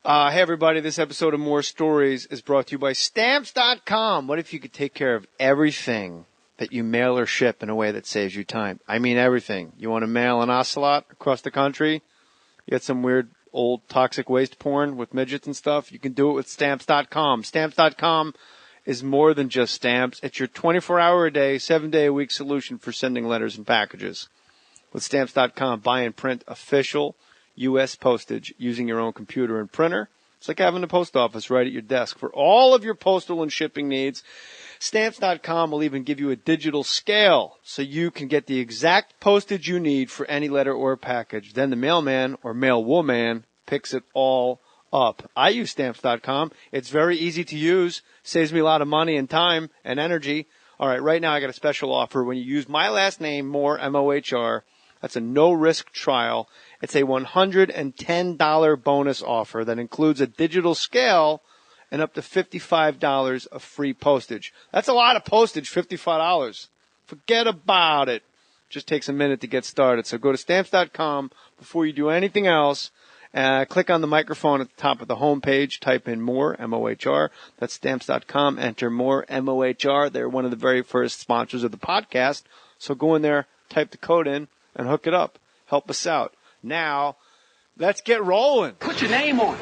Hey, everybody. This episode of Mohr Stories is brought to you by Stamps.com. What if you could take care of everything that you mail or ship in a way that saves you time? I mean everything. You want to mail an ocelot across the country? You got some weird old toxic waste porn with midgets and stuff? You can do it with Stamps.com. Stamps.com is more than just stamps. It's your 24-hour-a-day, 7-day-a-week solution for sending letters and packages. With Stamps.com, buy and print official U.S. postage using your own computer and printer. It's like having a post office right at your desk. For all of your postal and shipping needs, Stamps.com will even give you a digital scale so you can get the exact postage you need for any letter or package. Then the mailman or mailwoman picks it all up. I use Stamps.com. It's very easy to use. Saves me a lot of money and time and energy. All right, right now I got a special offer. When you use my last name, Mohr, M-O-H-R, that's a no-risk trial. It's a $110 bonus offer that includes a digital scale and up to $55 of free postage. That's a lot of postage, $55. Forget about it. Just takes a minute to get started. So go to Stamps.com before you do anything else. Click on the microphone at the top of the homepage. Type in Mohr, M-O-H-R. That's Stamps.com. Enter Mohr, M-O-H-R. They're one of the very first sponsors of the podcast. So go in there, type the code in, and hook it up. Help us out. Now, let's get rolling. Put your name on it.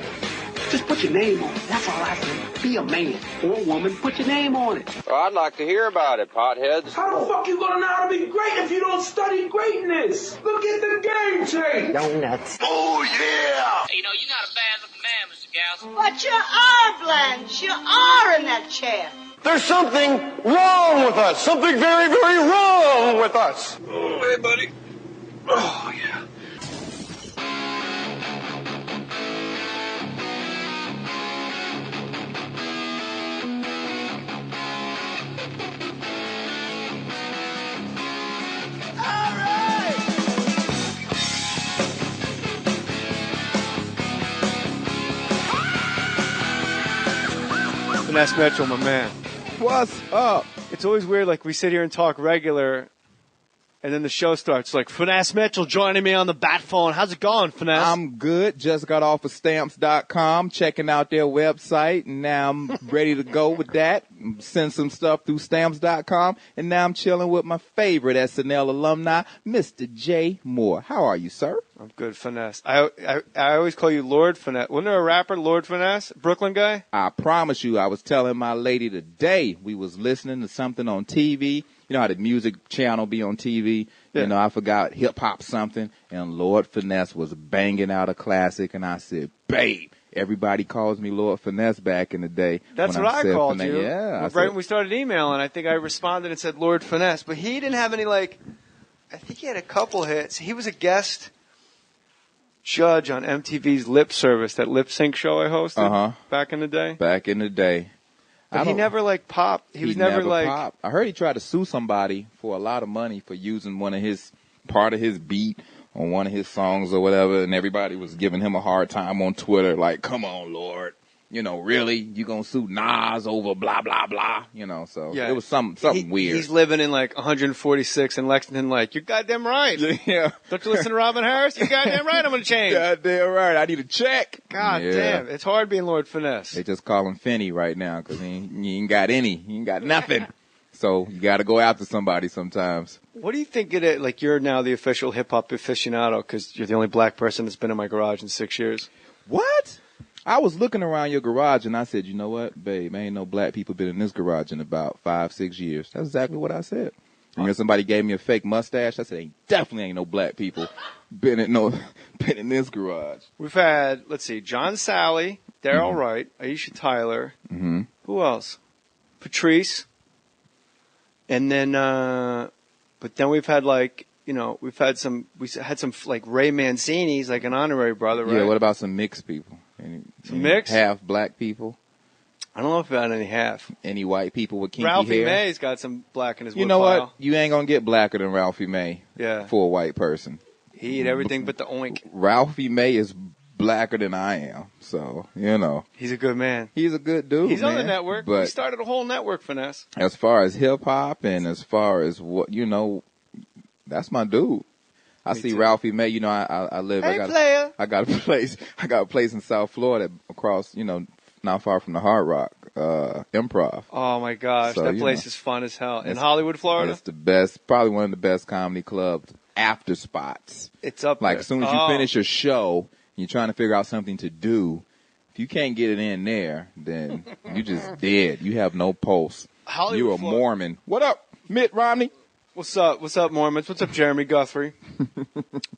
Just put your name on it. That's all I say. Be a man or a woman. Put your name on it. Well, I'd like to hear about it, potheads. How the fuck you gonna know how to be great if you don't study greatness? Look at the game tape. Donuts. Oh, yeah. Hey, you're not a bad-looking man, Mr. Gals. But you are, Blanche. You are in that chair. There's something wrong with us. Something very, very wrong with us. Oh, hey, buddy. Oh, yeah. Finesse Mitchell, my man. What's up? It's always weird, like, we sit here and talk regular, and then the show starts, like, Finesse Mitchell joining me on the bat phone. How's it going, Finesse? I'm good. Just got off of Stamps.com, checking out their website, and now I'm ready to go with that. Send some stuff through Stamps.com, and now I'm chilling with my favorite SNL alumni, Mr. J. Mohr. How are you, sir? I'm good, Finesse. I always call you Lord Finesse. Wasn't there a rapper, Lord Finesse? Brooklyn guy? I promise you, I was telling my lady today, we was listening to something on TV. You know how the music channel be on TV? Yeah. You know, I forgot hip-hop something, and Lord Finesse was banging out a classic, and I said, babe, everybody calls me Lord Finesse back in the day. That's what I called you. Yeah. Right when we started emailing, I think I responded and said Lord Finesse. But he didn't have any, like, I think he had a couple hits. He was a guest judge on MTV's Lip Service, that lip sync show I hosted back in the day. Back in the day. But he never, like, popped. He was never like popped. I heard he tried to sue somebody for a lot of money for using part of his beat on one of his songs or whatever, and everybody was giving him a hard time on Twitter, like, come on, Lord. Really? You gonna sue Nas over blah, blah, blah? So yeah. It was something weird. He's living in, like, 146 in Lexington, like, you're goddamn right. Yeah. Don't you listen to Robin Harris? You're goddamn right I'm gonna change. Goddamn right. I need a check. God damn. It's hard being Lord Finesse. They just call him Finney right now because he ain't got any. He ain't got nothing. So you got to go after somebody sometimes. What do you think it is? Like, you're now the official hip-hop aficionado because you're the only black person that's been in my garage in 6 years. What? I was looking around your garage, and I said, you know what, babe, ain't no black people been in this garage in about 5-6 years. That's exactly what I said. And when somebody gave me a fake mustache, I said, definitely ain't no black people been in this garage. We've had, let's see, John Sally, Daryl Wright, Aisha Tyler. Mm-hmm. Who else? Patrice. And then, but then we've had, like, we had some like Ray Mancini's, like an honorary brother, right? Yeah, what about some mixed people? Some mixed? Half black people? I don't know if we had any half. Any white people with kinky Ralphie hair? May's got some black in his You know woodpile. what? You ain't going to get blacker than Ralphie May for a white person. He ate everything but the oink. Ralphie May is blacker than I am, so, He's a good man. He's a good dude, He's man. on the network. But he started a whole network, Finesse. As far as hip-hop and as far as what, that's my dude. I see Ralphie May. You know, I live. Hey, player. I got a place. I got a place in South Florida, across, not far from the Hard Rock Improv. Oh my gosh, So, that place is fun as hell. In Hollywood, Florida? It's the best, probably one of the best comedy clubs after spots. It's up Like there. as soon as you finish your show, you're trying to figure out something to do. If you can't get it in there, then you just dead. You have no pulse. Hollywood, You're a Florida. Mormon. What up, Mitt Romney? What's up? What's up, Mormons? What's up, Jeremy Guthrie?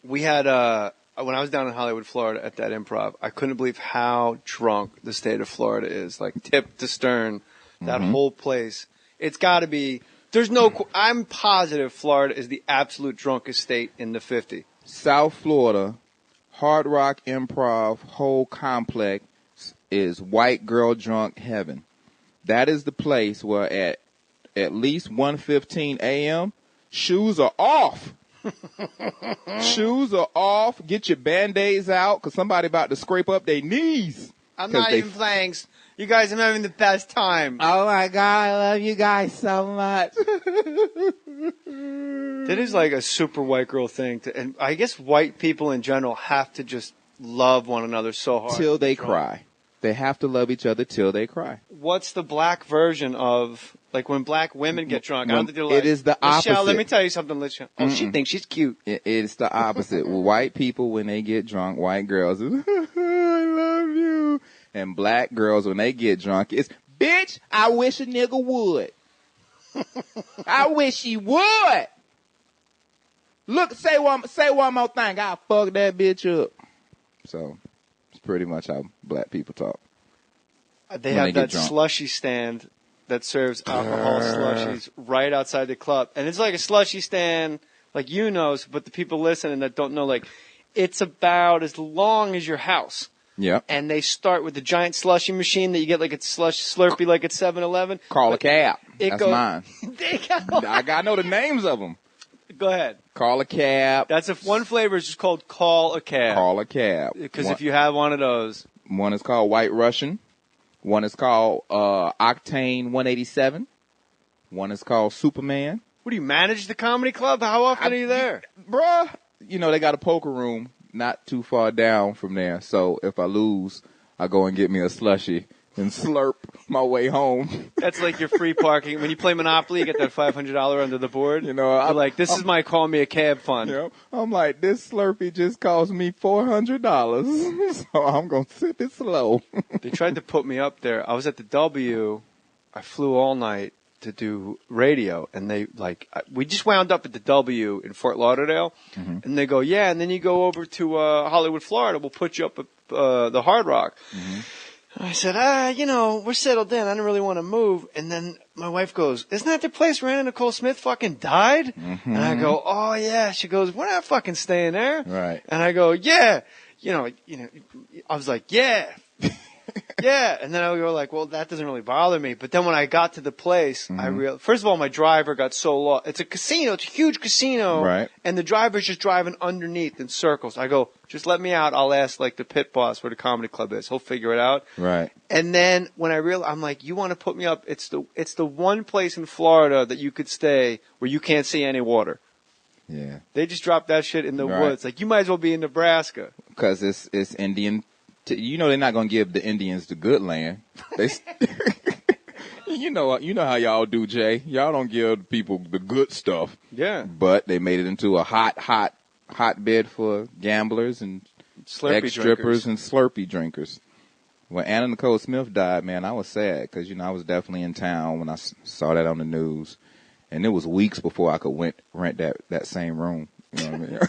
We had, when I was down in Hollywood, Florida at that improv, I couldn't believe how drunk the state of Florida is. Like, tip to stern, that whole place. It's got to be, I'm positive Florida is the absolute drunkest state in the 50. South Florida, Hard Rock Improv, whole complex is white girl drunk heaven. That is the place where at least 1:15 a.m., shoes are off. Shoes are off. Get your Band-Aids out, because somebody about to scrape up their knees. I'm not even playing. You guys are having the best time. Oh, my God. I love you guys so much. That is like a super white girl thing. And I guess white people in general have to just love one another so hard. Till they cry. They have to love each other till they cry. What's the black version of, like, when black women get drunk? I don't think they're like, it is the opposite. Michelle, let me tell you something, Michelle. Oh, she thinks she's cute. It's the opposite. White people, when they get drunk, white girls, I love you. And black girls, when they get drunk, it's, bitch, I wish a nigga would. I wish he would. Look, say one more thing. I'll fuck that bitch up. So, it's pretty much how black people talk. They have that slushy stand that serves alcohol slushies right outside the club. And it's like a slushy stand, like but the people listening that don't know, like, it's about as long as your house. Yeah. And they start with the giant slushy machine that you get like a slush Slurpee like at 7-Eleven. Call a cab. That's mine. I know the names of them. Go ahead. Call a cab. That's one flavor is just called Call a Cab. Call a cab. Because if you have one of those. One is called White Russian. One is called Octane 187. One is called Superman. What do you manage the comedy club? How often are you there? Bruh, they got a poker room not too far down from there. So if I lose, I go and get me a slushie and slurp my way home. That's like your free parking. When you play Monopoly, you get that $500 under the board. You're like, this is my call me a cab fund. I'm like, this Slurpee just cost me $400, so I'm going to sip it slow. They tried to put me up there. I was at the W. I flew all night to do radio, and we just wound up at the W in Fort Lauderdale, and they go, yeah, and then you go over to Hollywood, Florida. We'll put you up at the Hard Rock. I said, we're settled in. I don't really want to move. And then my wife goes, isn't that the place where Nicole Smith fucking died? And I go, oh yeah. She goes, we're not fucking staying there. Right. And I go, yeah. I was like, yeah. Yeah. And then I go like, well, that doesn't really bother me. But then when I got to the place, I realized, first of all, my driver got so lost. It's a casino. It's a huge casino. Right. And the driver's just driving underneath in circles. I go, just let me out. I'll ask like the pit boss where the comedy club is. He'll figure it out. Right. And then when I realized, I'm like, you want to put me up? It's the one place in Florida that you could stay where you can't see any water. Yeah. They just dropped that shit in the woods. Like, you might as well be in Nebraska. Because it's Indian. They're not going to give the Indians the good land. They, you know how y'all do, Jay. Y'all don't give people the good stuff. Yeah. But they made it into a hotbed for gamblers and Slurpee strippers and Slurpee drinkers. When Anna Nicole Smith died, man, I was sad because, I was definitely in town when I saw that on the news. And it was weeks before I could rent that same room. You know what I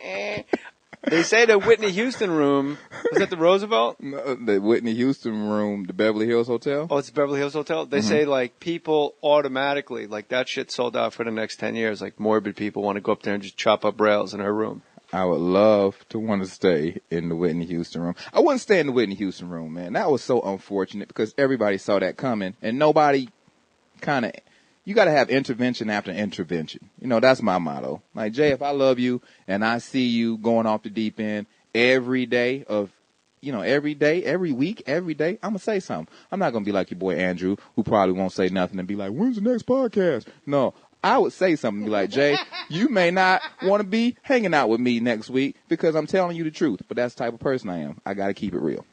mean? They say the Whitney Houston room, was that the Roosevelt? No, the Whitney Houston room, the Beverly Hills Hotel. Oh, it's the Beverly Hills Hotel? They say, like, people automatically, like, that shit sold out for the next 10 years. Like, morbid people want to go up there and just chop up rails in her room. I would love to want to stay in the Whitney Houston room. I wouldn't stay in the Whitney Houston room, man. That was so unfortunate because everybody saw that coming and nobody you got to have intervention after intervention. That's my motto. Like, Jay, if I love you and I see you going off the deep end every day, every week, every day, I'm going to say something. I'm not going to be like your boy Andrew, who probably won't say nothing and be like, when's the next podcast? No, I would say something be like, Jay, you may not want to be hanging out with me next week because I'm telling you the truth. But that's the type of person I am. I got to keep it real.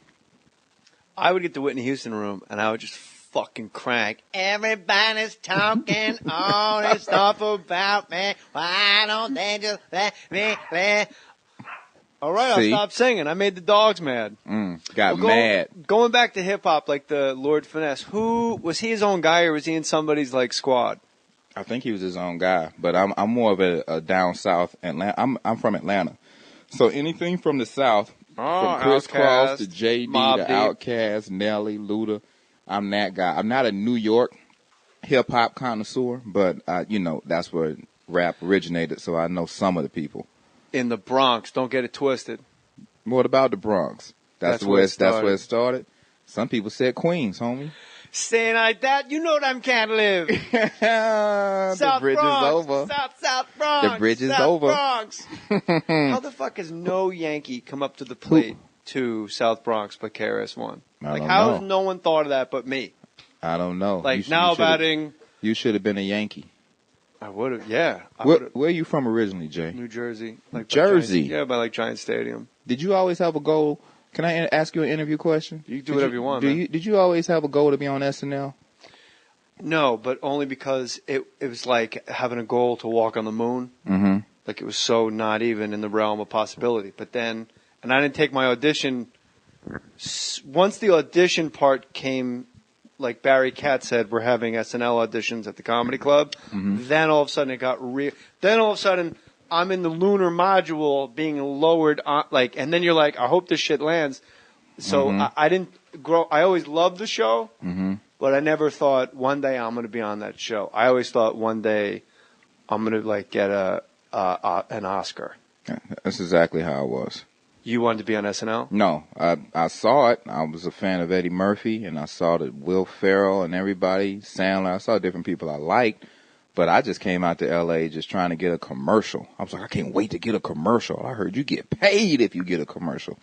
I would get the Whitney Houston room, and I would just fucking crank. Everybody's talking all this stuff about me. Why don't they just let me live? All right, I'll stop singing. I made the dogs mad. Got mad. Going back to hip-hop, like the Lord Finesse, was he his own guy, or was he in somebody's, like, squad? I think he was his own guy, but I'm more of a down south Atlanta. I'm from Atlanta, so anything from the south, from Chris Cross to JD to Outkast, Nelly, Luda, I'm that guy. I'm not a New York hip hop connoisseur, but that's where rap originated, so I know some of the people in the Bronx. Don't get it twisted. What about the Bronx? That's where it started. Some people said Queens, homie. Saying like that, you know them can't live. The bridge is over. South Bronx. The bridge is South over. Bronx. How the fuck has no Yankee come up to the plate to South Bronx but KRS-One? Like, how has no one thought of that but me? I don't know. Like, now batting. You should have been a Yankee. I would have, yeah. Where are you from originally, Jay? New Jersey. Like Jersey? By like Giant Stadium. Did you always have a goal? Can I ask you an interview question? You can do whatever you want, man. Did you always have a goal to be on SNL? No, but only because it was like having a goal to walk on the moon. Mm-hmm. Like, it was so not even in the realm of possibility. But then, and I didn't take my audition. Once the audition part came, like Barry Katz said, we're having SNL auditions at the Comedy Club. Mm-hmm. Then all of a sudden it got real. Then all of a sudden I'm in the lunar module being lowered on, like, and then you're like, I hope this shit lands. So I didn't grow. I always loved the show, but I never thought one day I'm going to be on that show. I always thought one day I'm going to like get an Oscar. That's exactly how it was. You wanted to be on SNL? No, I saw it. I was a fan of Eddie Murphy, and I saw that Will Ferrell and everybody, Sandler. I saw different people I liked, but I just came out to L.A. just trying to get a commercial. I was like, I can't wait to get a commercial. I heard you get paid if you get a commercial.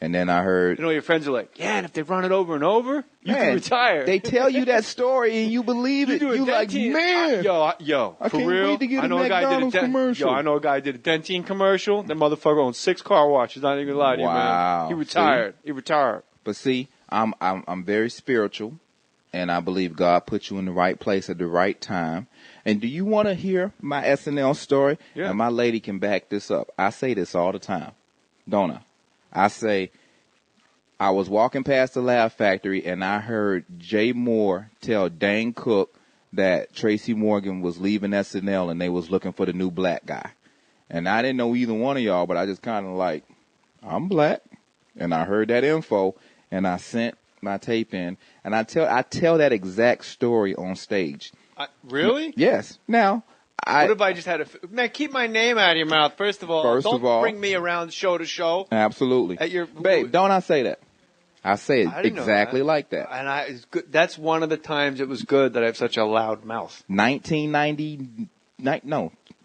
And then I heard... You know, your friends are like, yeah, and if they run it over and over, you can retire. They tell you that story and you believe it. You like, man. Yo, I for can't real, wait to get I a know McDonald's commercial. Yo, I know a guy did a Dentine commercial. That motherfucker owns 6 car washes. Not even gonna lie to you, man. He retired. See? He retired. But see, I'm very spiritual, and I believe God put you in the right place at the right time. And do you want to hear my SNL story? Yeah. And my lady can back this up. I say this all the time, don't I? I say, I was walking past the Laugh Factory, and I heard Jay Mohr tell Dane Cook that Tracy Morgan was leaving SNL, and they was looking for the new black guy. And I didn't know either one of y'all, but I just kind of like, I'm black. And I heard that info, and I sent my tape in. And I tell that exact story on stage. Really? Yes. Now, what if I just had man, keep my name out of your mouth, first of all. Don't bring me around show to show. Absolutely. Babe, don't I say that? I say it exactly like that. And it's good. That's one of the times it was good that I have such a loud mouth.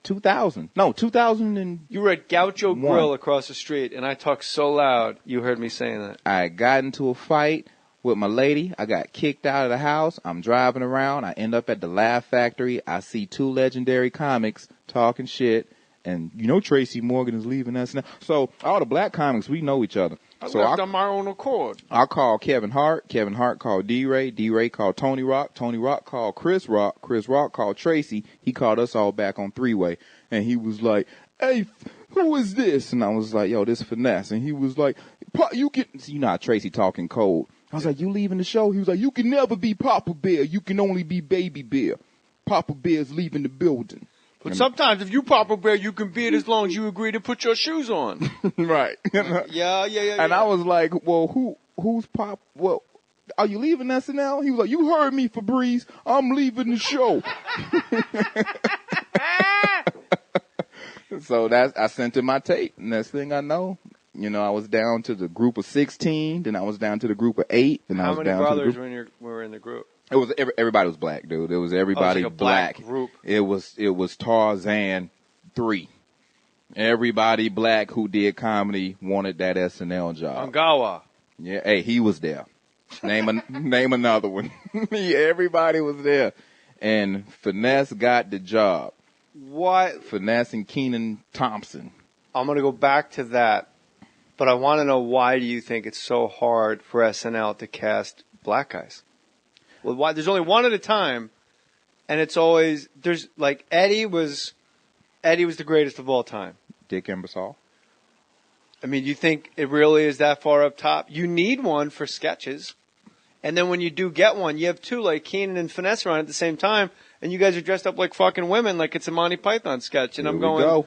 2000. No, 2000 and... You were at Gaucho Grill across the street, and I talked so loud, you heard me saying that. I got into a fight with my lady. I got kicked out of the house. I'm driving around. I end up at the Laugh Factory. I see 2 legendary comics talking shit. And you know Tracy Morgan is leaving us now. So all the black comics, we know each other. I left on my own accord. I called Kevin Hart. Kevin Hart called D-Ray. D-Ray called Tony Rock. Tony Rock called Chris Rock. Chris Rock called Tracy. He called us all back on 3-way. And he was like, hey, who is this? And I was like, yo, this Finesse. And he was like, you know how Tracy talking cold. I was like, you leaving the show? He was like, you can never be Papa Bear. You can only be Baby Bear. Papa Bear's leaving the building. But sometimes if you Papa Bear, you can be it as long as you agree to put your shoes on. Right. Yeah. And I was like, well, who's Pop? Well, are you leaving SNL? He was like, you heard me, Febreze. I'm leaving the show. So I sent him my tape. Next thing I know, I was down to the group of 16. Then I was down to the group of 8. Then I was down to the group. How many brothers were in the group? It was everybody was black, dude. It was everybody like a black group. It was Tarzan 3. Everybody black who did comedy wanted that SNL job. Angawa. Yeah, hey, he was there. Name another one. Everybody was there, and Finesse got the job. Why? Finesse and Kenan Thompson. I'm going to go back to that, but I want to know, why do you think it's so hard for SNL to cast black guys? Well, why? There's only one at a time, and it's always, there's like Eddie was the greatest of all time. Dick Ebersol. I mean, you think it really is that far up top? You need one for sketches. And then when you do get one, you have two, like Kenan and Finesse on at the same time, and you guys are dressed up like fucking women, like it's a Monty Python sketch. And I'm going,